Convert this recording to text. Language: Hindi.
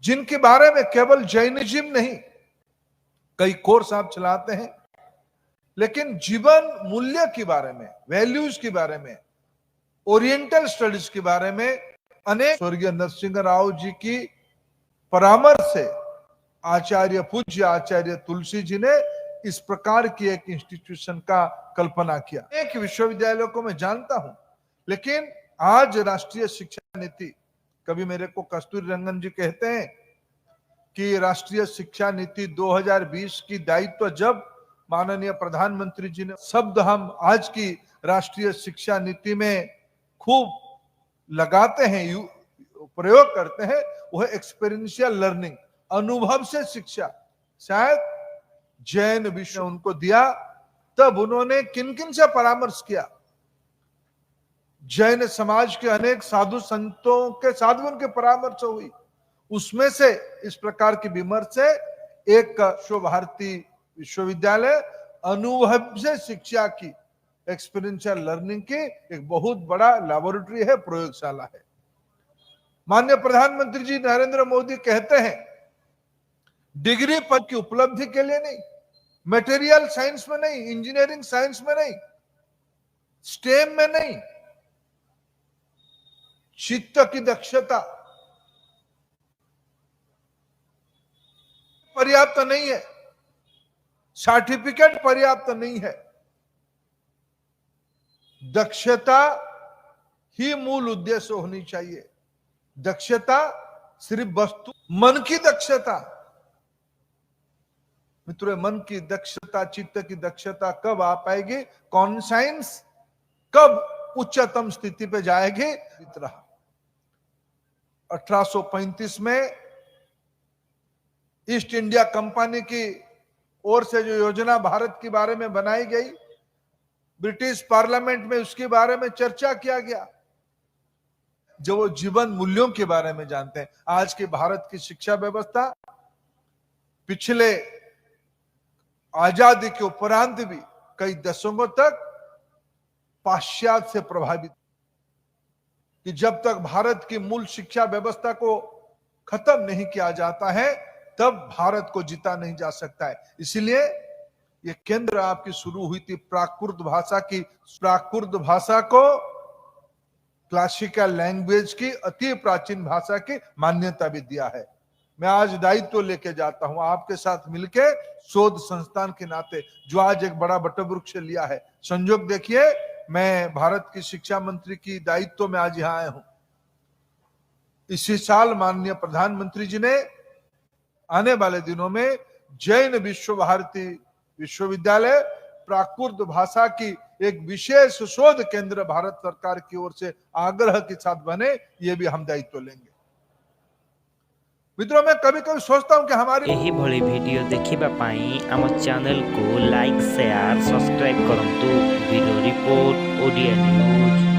जिनके बारे में केवल जैनिज्म नहीं, कई कोर्स आप चलाते हैं, लेकिन जीवन मूल्य के बारे में, वैल्यूज के बारे में, ओरिएंटल स्टडीज के बारे में अनेक स्वर्गीय नरसिंह राव जी की परामर्श से आचार्य पूज्य आचार्य तुलसी जी ने इस प्रकार की एक इंस्टीट्यूशन का कल्पना किया। एक विश्वविद्यालयों को मैं जानता हूं, लेकिन आज राष्ट्रीय शिक्षा नीति, कभी मेरे को कस्तूरी रंगन जी कहते हैं कि राष्ट्रीय शिक्षा नीति 2020 की दायित्व जब माननीय प्रधानमंत्री जी ने शब्द हम आज की राष्ट्रीय शिक्षा नीति में खूब लगाते हैं, प्रयोग करते हैं, वह एक्सपीरियंशियल लर्निंग, अनुभव से शिक्षा, शायद जैन विषय उनको दिया। तब उन्होंने किन किन से परामर्श किया? जैन समाज के अनेक साधु संतों के साथ उनके परामर्श हुई। उसमें से इस प्रकार की विमर्श से एक विश्व भारती विश्वविद्यालय अनुभव से शिक्षा की, एक्सपीरियंशियल लर्निंग की एक बहुत बड़ा लैबोरेटरी है, प्रयोगशाला है। माननीय प्रधानमंत्री जी नरेंद्र मोदी कहते हैं डिग्री पद की उपलब्धि के लिए नहीं, मटेरियल साइंस में नहीं, इंजीनियरिंग साइंस में नहीं, स्टेम में नहीं, चित्त की दक्षता पर्याप्त नहीं है, सर्टिफिकेट पर्याप्त नहीं है, दक्षता ही मूल उद्देश्य होनी चाहिए। दक्षता सिर्फ वस्तु, मन की दक्षता, मित्रों, मन की दक्षता, चित्त की दक्षता कब आ पाएगी? कॉन्साइंस कब उच्चतम स्थिति पे जाएगी? 1835 में ईस्ट इंडिया कंपनी की ओर से जो योजना भारत के बारे में बनाई गई, ब्रिटिश पार्लियामेंट में उसके बारे में चर्चा किया गया। जो वो जीवन मूल्यों के बारे में जानते हैं। आज के भारत की शिक्षा व्यवस्था पिछले आजादी के उपरांत भी कई दशकों तक पाश्चात्य से प्रभावित, कि जब तक भारत की मूल शिक्षा व्यवस्था को खत्म नहीं किया जाता है तब भारत को जीता नहीं जा सकता है। इसलिए ये केंद्र आपकी शुरू हुई थी प्राकृत भाषा की, प्राकृत भाषा को क्लासिकल लैंग्वेज की, अति प्राचीन भाषा की मान्यता भी दिया है। मैं आज दायित्व लेके जाता हूं आपके साथ मिलके, शोध संस्थान के नाते, जो आज एक बड़ा वटवृक्ष लिया है। संयोग देखिए, मैं भारत की शिक्षा मंत्री की दायित्व में आज यहां आया हूं। इसी साल माननीय प्रधानमंत्री जी ने आने वाले दिनों में जैन विश्व भारती विश्वविद्यालय प्राकृत भाषा की एक विशेष शोध केंद्र भारत सरकार की ओर से आग्रह के साथ बने, ये भी हम दायित्व लेंगे। मित्रों, मैं कभी कभी सोचता हूं कि हमारी यही भली वीडियो देखिबा पाई आम चैनल को लाइक शेयर सब्सक्राइब करंतु। Video report Odia news.